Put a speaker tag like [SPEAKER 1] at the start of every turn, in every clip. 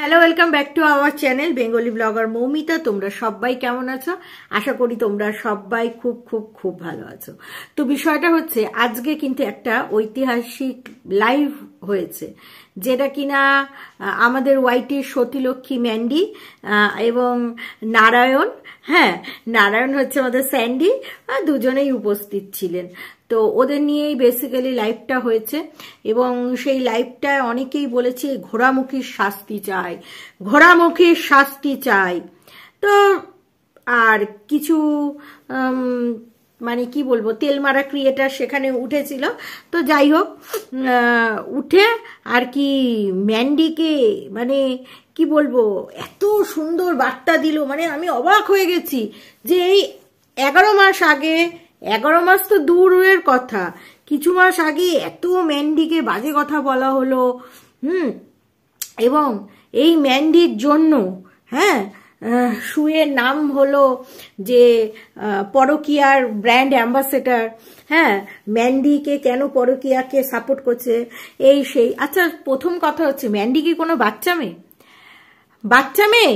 [SPEAKER 1] Hello, welcome back to our channel Bengali blogger Moumita. তোমরা সবাই কেমন আছো? আশা করি তোমরা সবাই খুব খুব খুব ভালো আছো। তো বিষয়টা হচ্ছে, আজকে কিন্তু একটা ঐতিহাসিক লাইভ হয়েছে, যেটা কিনা আমাদের ওয়াইটির সতীলক্ষ্মী ম্যান্ডি এবং নারায়ণ, নারায়ণ হচ্ছে আমাদের স্যান্ডি, দুজনেই উপস্থিত ছিলেন। তো ওদের নিয়েই বেসিক্যালি লাইভটা হয়েছে এবং সেই লাইভটায় অনেকেই বলেছে ঘোড়ামুখীর শাস্তি চাই, ঘোড়ামুখীর শাস্তি চাই। তো আর কিছু মানে কি বলবো, তেলমারা ক্রিয়েটার সেখানে উঠেছিল। তো যাই হোক, উঠে আর কি ম্যান্ডিকে মানে কি বলবো, এত সুন্দর বার্তা দিল, মানে আমি অবাক হয়ে গেছি যে এই 11 মাস আগে, 11 মাস তো দূরের কথা, কিছু মাস আগে এত ম্যান্ডিকে বাজে কথা বলা হলো। এবং এই ম্যান্ডির জন্য শুয়ের নাম হলো যে পরকীয়ার ব্র্যান্ড অ্যাম্বাসেডর। ম্যান্ডিকে কেন পরকীয়াকে সাপোর্ট করছে এই সেই। আচ্ছা, প্রথম কথা হচ্ছে, ম্যান্ডি কি কোনো বাচ্চা মেয়ে? বাচ্চা মেয়ে?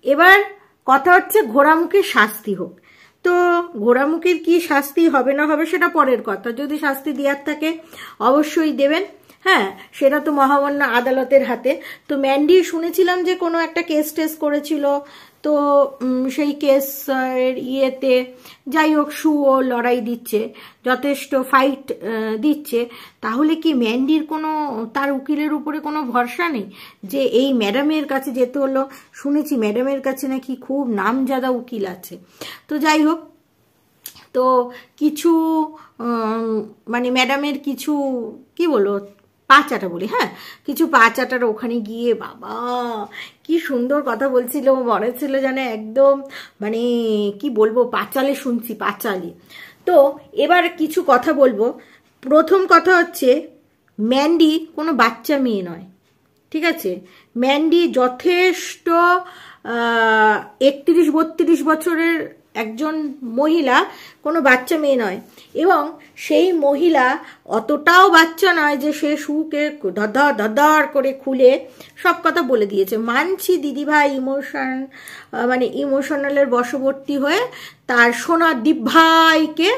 [SPEAKER 1] এবার কথা হচ্ছে ঘোড়ামুখীর শাস্তি হোক। তো ঘোড়ামুখীর কি শাস্তি হবে না হবে সেটা পরের কথা, যদি শাস্তি দেওয়ার থাকে অবশ্যই দেবেন। সেটা তো মহামান্য আদালতের হাতে। তো ম্যান্ডি শুনেছিলাম যে কোনো একটা কেস টেস করেছিল, তো সেই কেস ইয়েতে যাই হোক শুও লড়াই দিচ্ছে, যথেষ্ট ফাইট দিচ্ছে। তাহলে কি ম্যান্ডির কোনো, তার উকিলের উপরে কোনো ভরসা নেই যে এই ম্যাডামের কাছে যেতে হলো? শুনেছি ম্যাডামের কাছে নাকি খুব নামজাদা উকিল আছে। তো যাই হোক, তো কিছু মানে ম্যাডামের কিছু কি বলো, পা চাটা বলি, কিছু পা চাটার ওখানে গিয়ে বাবা কি সুন্দর কথা বলছিল, মনে ছিল যেন একদম মানে কি বলবো, পাঁচালে শুনছি, পাঁচালে। তো এবার কিছু কথা বলবো। প্রথম কথা হচ্ছে, ম্যান্ডি কোনো বাচ্চা মেয়ে নয়, ঠিক আছে? ম্যান্ডি যথেষ্ট 31-32 বছরের একজন মহিলা, কোনো বাচ্চা মেয়ে নয়। এবং সেই মহিলা অতটাও বাচ্চা নয় যে সে শুকে ধর করে খুলে সব কথা বলে দিয়েছে। মানছি দিদিভাই ইমোশনালের বশবর্তী হয়ে তার সোনা দিভাইকে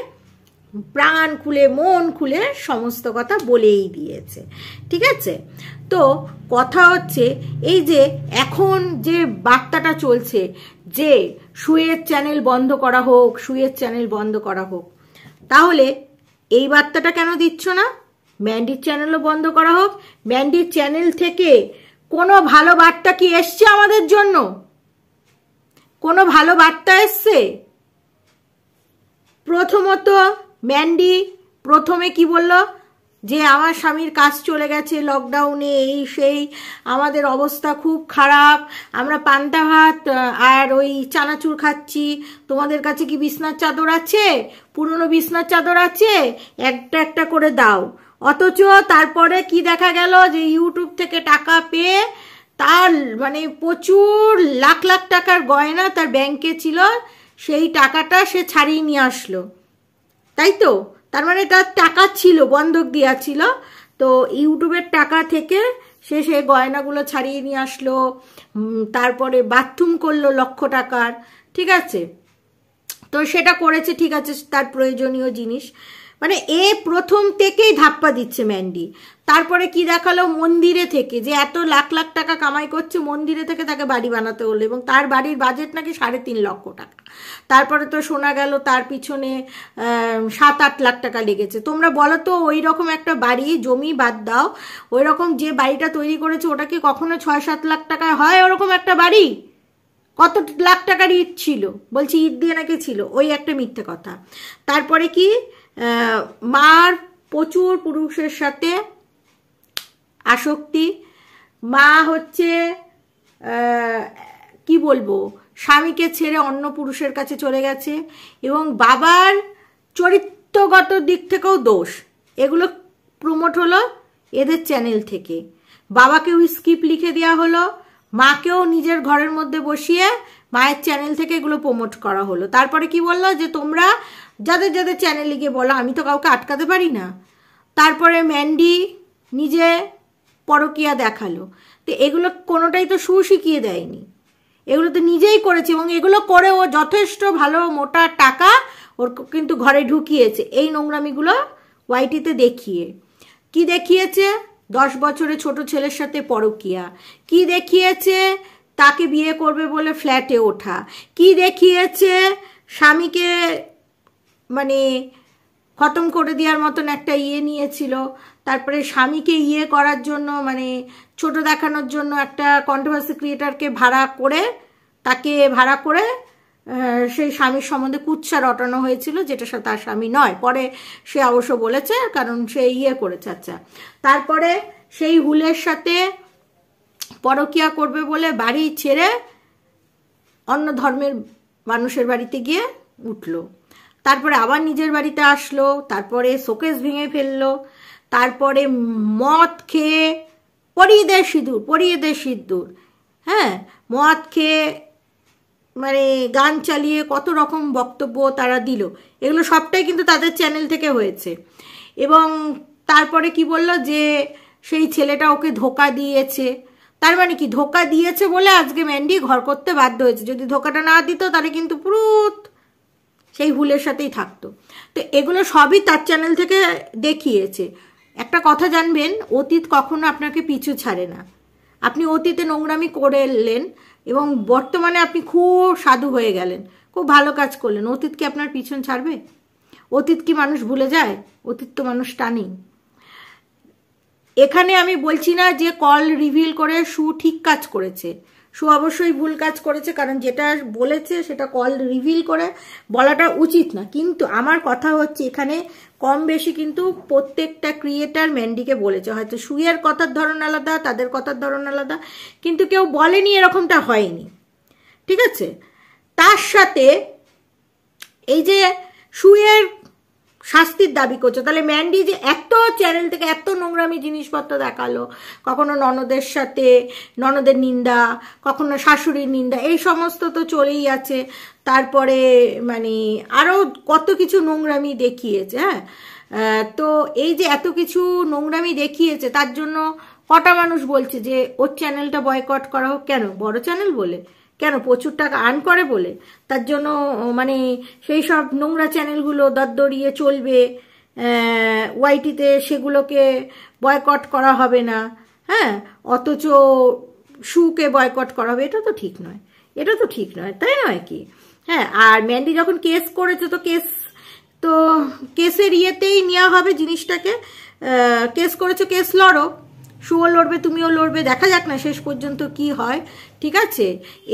[SPEAKER 1] প্রাণ খুলে মন খুলে সমস্ত কথা বলেই দিয়েছে, ঠিক আছে? তো কথা হচ্ছে এই যে এখন যে বার্তাটা চলছে যে শুয়ের চ্যানেল বন্ধ করা হোক, শুয়ের চ্যানেল বন্ধ করা হোক, তাহলে এই বার্তাটা কেন দিচ্ছ না? ম্যান্ডির চ্যানেলও বন্ধ করা হোক। ম্যান্ডির চ্যানেল থেকে কোনো ভালো বার্তা কি এসছে আমাদের জন্য? কোনো ভালো বার্তা এসছে? প্রথমত ম্যান্ডি প্রথমে কি বলল যে আমার স্বামীর কাজ চলে গেছে লকডাউনে, এই সেই, আমাদের অবস্থা খুব খারাপ, আমরা পান্তা ভাত আর ওই চানাচুর খাচ্ছি, তোমাদের কাছে কি বিছনার চাদর আছে? পুরনো বিছনার চাদর আছে? একটা একটা করে দাও। অথচ তারপরে কি দেখা গেল যে ইউটিউব থেকে টাকা পেয়ে তার মানে প্রচুর লাখ লাখ টাকার গয়না তার ব্যাংকে ছিল, সেই টাকাটা সে ছাড়িয়ে নিয়ে আসলো, তাই তো? তার মানে তার টাকা ছিল, বন্ধক দেওয়া ছিল, তো ইউটিউবের টাকা থেকে সে সেই গয়নাগুলো ছাড়িয়ে নিয়ে আসলো। তারপরে বাথরুম করলো লক্ষ টাকার, ঠিক আছে? তো সেটা করেছে, ঠিক আছে, তার প্রয়োজনীয় জিনিস। মানে প্রথম থেকেই ধাপ্পা দিচ্ছে ম্যান্ডি। তারপরে কি দেখালো, মন্দিরে থেকে যে এত লাখ লাখ টাকা কামাই করছে, মন্দিরে থেকে তাকে বাড়ি বানাতে হলো, এবং তার বাড়ির বাজেট নাকি 3.5 লক্ষ টাকা। তারপরে তো শোনা গেল তার পিছনে 7-8 লাখ টাকা লেগেছে। তোমরা বলো তো, ওই রকম একটা বাড়ি, জমি বাদ দাও, ওই রকম যে বাড়িটা তৈরি করেছে ওটা কি কখনো 6-7 লাখ টাকায় হয়? ওরকম একটা বাড়ি কত লাখ টাকার ইট ছিল, বলছি ইট দিয়ে নাকি ছিল, ওই একটা মিথ্যে কথা। তারপরে কি, মার প্রচুর পুরুষের সাথে আসক্তি, মা হচ্ছে কি বলবো, স্বামীকে ছেড়ে অন্য পুরুষের কাছে চলে গেছে, এবং বাবার চরিত্রগত দিক থেকেও দোষ। এগুলো প্রমোট হলো এদের চ্যানেল থেকে। বাবাকেও স্কিপ লিখে দেওয়া হলো, মাকেও নিজের ঘরের মধ্যে বসিয়ে মায়ের চ্যানেল থেকে এগুলো প্রমোট করা হলো। তারপরে কি বললো যে তোমরা যাদের যাদের চ্যানেলে গিয়ে বলো, আমি তো কাউকে আটকাতে পারি না। তারপরে ম্যান্ডি নিজে পরকীয়া দেখালো। তো এগুলো কোনোটাই তো শিখিয়ে দেয়নি, এগুলো তো নিজেই করেছে, এবং এগুলো করে ও যথেষ্ট ভালো মোটা টাকা ওর কিন্তু ঘরে ঢুকিয়েছে এই নোংরামিগুলো ওয়াইটিতে দেখিয়ে। কি দেখিয়েছে? 10 বছরে ছোট ছেলের সাথে পরকীয়া। কি দেখিয়েছে? তাকে বিয়ে করবে বলে ফ্ল্যাটে ওঠা। কি দেখিয়েছে? স্বামীকে মানে খতম করে দেওয়ার মতন একটা নিয়েছিল, তারপরে স্বামীকে করার জন্য মানে ছোট দেখানোর জন্য একটা কন্ট্রোভার্সি ক্রিয়েটারকে তাকে ভাড়া করে সেই স্বামীর সম্বন্ধে কুৎসা রটানো হয়েছিল, যেটা তার স্বামী নয়। পরে সে অবশ্য বলেছে, কারণ সে করেছে। আচ্ছা, তারপরে সেই হুলের সাথে পরকীয়া করবে বলে বাড়ি ছেড়ে অন্য ধর্মের মানুষের বাড়িতে গিয়ে উঠলো, তারপরে আবার নিজের বাড়িতে আসলো, তারপরে শোকেস ভেঙে ফেললো, তারপরে মদ খেয়ে পরিয়ে দে সিঁদুর, হ্যাঁ, মদ খেয়ে মানে গান চালিয়ে কত রকম বক্তব্য তারা দিল। এগুলো সবটাই কিন্তু তাদের চ্যানেল থেকে হয়েছে। এবং তারপরে কি বলল যে সেই ছেলেটা ওকে ধোকা দিয়েছে। তার মানে কি, ধোকা দিয়েছে বলে আজকে ম্যান্ডি ঘর করতে বাধ্য হয়েছে। যদি ধোকাটা না দিত তাহলে কিন্তু পুরো সেই হুলের সাথেই থাকতো। তো এগুলো সবই তার চ্যানেল থেকে দেখিয়েছে। একটা কথা জানবেন, অতীত কখনো আপনাকে পিছু ছাড়ে না। আপনি অতীতে নোংরামি করলেন এবং বর্তমানে আপনি খুব সাধু হয়ে গেলেন, খুব ভালো কাজ করলেন, অতীত কি আপনার পিছন ছাড়বে? অতীত কি মানুষ ভুলে যায়? অতীত তো মানুষ টানেই। এখানে আমি বলছি না যে কল রিভিল করে ঠিক কাজ করেছে, অবশ্যই ভুল কাজ করেছে, কারণ যেটা বলেছে সেটা কল রিভিল করে বলাটা উচিত না। কিন্তু আমার কথা হচ্ছে এখানে কম বেশি কিন্তু প্রত্যেকটা ক্রিয়েটার ম্যান্ডিকে বলেছে। হয়তো সুয়ের কথার ধরন আলাদা, তাদের কথার ধরন আলাদা, কিন্তু কেউ বলেনি এরকমটা হয়নি, ঠিক আছে? তার সাথে এই যে সুয়ের শাস্তির দাবি করছো, তাহলে ম্যান্ডি যে এত চ্যানেল থেকে এত নোংরামি জিনিসপত্র দেখালো, কখনো ননদের সাথে ননদের নিন্দা, কখনো শাশুড়ির নিন্দা, এই সমস্ত তো চলেই আছে। তারপরে মানে আরও কত কিছু নোংরামি দেখিয়েছে। হ্যাঁ, তো এই যে এত কিছু নোংরামি দেখিয়েছে, তার জন্য কটা মানুষ বলছে যে ওর চ্যানেলটা বয়কট করা হোক। কেন? বড় চ্যানেল বলে? কেন? প্রচুর টাকা আর্ন করে বলে? তার জন্য মানে সেই সব নোংরা চ্যানেলগুলো দরদরিয়ে চলবে ওয়াইটিতে, সেগুলোকে বয়কট করা হবে না, হ্যাঁ, অথচ শুকে বয়কট করা হবে? এটা তো ঠিক নয়, এটা তো ঠিক নয়, তাই নয় কি? হ্যাঁ, আর ম্যান্ডি যখন কেস করেছে তো কেসের ইয়েতেই নেওয়া হবে জিনিসটাকে। কেস করেছো, কেস লড়ো, শুও লড়বে, তুমিও লড়বে, দেখা যাক না শেষ পর্যন্ত কি হয়, ঠিক আছে?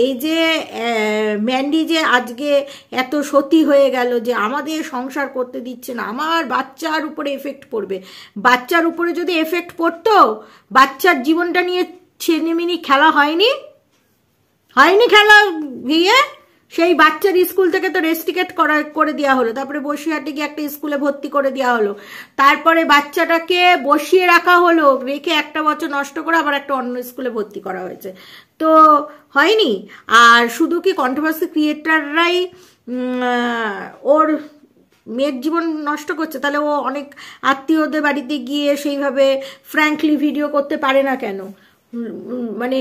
[SPEAKER 1] এই যে ম্যান্ডি যে আজকে এত সতী হয়ে গেল যে আমাদের সংসার করতে দিচ্ছে না, আমার বাচ্চার উপরে এফেক্ট পড়বে। বাচ্চার উপরে যদি এফেক্ট পড়তো, বাচ্চার জীবনটা নিয়ে ছেলেমিনি খেলা হয়নি খেলা গিয়ে সেই বাচ্চার স্কুল থেকে তো রেস্ট্রিকেট করে দেওয়া হলো, তারপরে বসিরহাটে গিয়ে একটা স্কুলে ভর্তি করে দেওয়া হলো, তারপরে বাচ্চাটাকে বসিয়ে রাখা হলো, রেখে একটা বছর নষ্ট করে আবার একটা অন্য স্কুলে ভর্তি করা হয়েছে, তো হয়নি? আর শুধু কি কন্ট্রোভার্সি ক্রিয়েটাররাই ওর মেয়ের জীবন নষ্ট করছে? তাহলে ও অনেক আত্মীয়দের বাড়িতে গিয়ে সেইভাবে ফ্র্যাঙ্কলি ভিডিও করতে পারে না কেন? মানে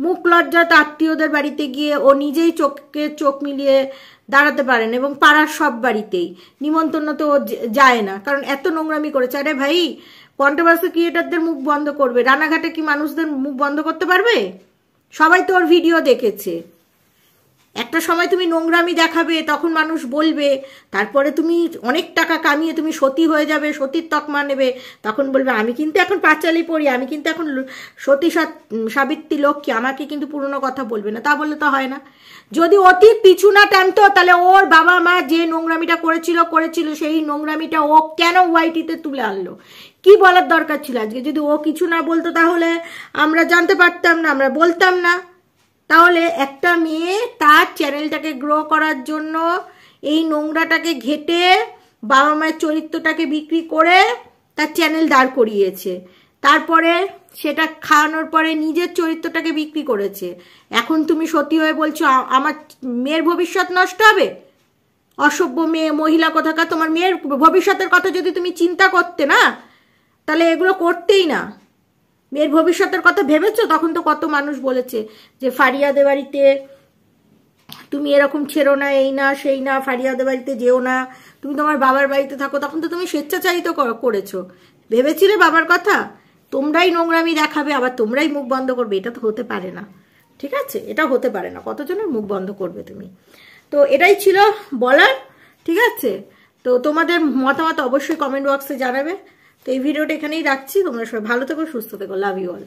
[SPEAKER 1] মুখ লজ্জাত আত্মীয়দের বাড়িতে গিয়ে ও নিজেই চোখকে চোখ মিলিয়ে দাঁড়াতে পারেন, এবং পাড়ার সব বাড়িতেই নিমন্ত্রণ তো ও যায় না, কারণ এত নোংরামি করেছে। আরে ভাই, কন্ট্রোভার্সি ক্রিয়েটারদের মুখ বন্ধ করবে, রানাঘাটে কি মানুষদের মুখ বন্ধ করতে পারবে? সবাই তো ওর ভিডিও দেখেছে। একটা সময় তুমি নোংরামি দেখাবে, তখন মানুষ বলবে, তারপরে তুমি অনেক টাকা কামিয়ে তুমি সতী হয়ে যাবে, সতীর তকমা নেবে, তখন বলবে আমি কিন্তু এখন পাঁচালি পড়ি, আমি কিন্তু এখন সতী সাবিত্রী লক্ষ্মী, আমাকে কিন্তু পুরনো কথা বলবে না। তা বললে তো হয় না। যদি অতীত পিছু না টানতো, তাহলে ওর বাবা মা যে নোংরামিটা করেছিল সেই নোংরামিটা ও কেন ওয়াইটিতে তুলে আনলো? কি বলার দরকার ছিল আজকে? যদি ও কিছু না বলতো তাহলে আমরা জানতে পারতাম না, আমরা বলতাম না। তাহলে একটা মেয়ে তার চ্যানেলটাকে গ্রো করার জন্য এই নোংরাটাকে ঘেটে বাবা মায়ের চরিত্রটাকে বিক্রি করে তার চ্যানেল দাঁড় করিয়েছে, তারপরে সেটা খাওয়ানোর পরে নিজের চরিত্রটাকে বিক্রি করেছে। এখন তুমি সত্যি হয়ে বলছো আমার মেয়ের ভবিষ্যৎ নষ্ট হবে? অসভ্য মেয়ে, মহিলা কোথাকার! তোমার মেয়ের ভবিষ্যতের কথা যদি তুমি চিন্তা করতে না, তাহলে এগুলো করতেই না। মেয়ের ভবিষ্যতের কথা ভেবেছো? তখন তো কত মানুষ বলেছে যে ফারিয়াদের বাড়িতে তুমি এরকম ছেড়ো না, এই না সেই না, ফারিয়াদের বাড়িতে যেও না, তুমি তোমার বাবার বাড়িতে থাকো। তখন তো তুমি স্বেচ্ছাচারিত করেছো। ভেবেছিলে বাবার কথা? তোমরাই নোংরামি দেখাবে, আবার তোমরাই মুখ বন্ধ করবে, এটা তো হতে পারে না। ঠিক আছে, এটা হতে পারে না। কতজনের মুখ বন্ধ করবে তুমি? তো এটাই ছিল বলার। ঠিক আছে, তো তোমাদের মতামত অবশ্যই কমেন্ট বক্সে জানাবে। তো এই ভিডিওটা এখানেই রাখছি। তোমরা সবাই ভালো থেকো, সুস্থ থেকো। Love you all.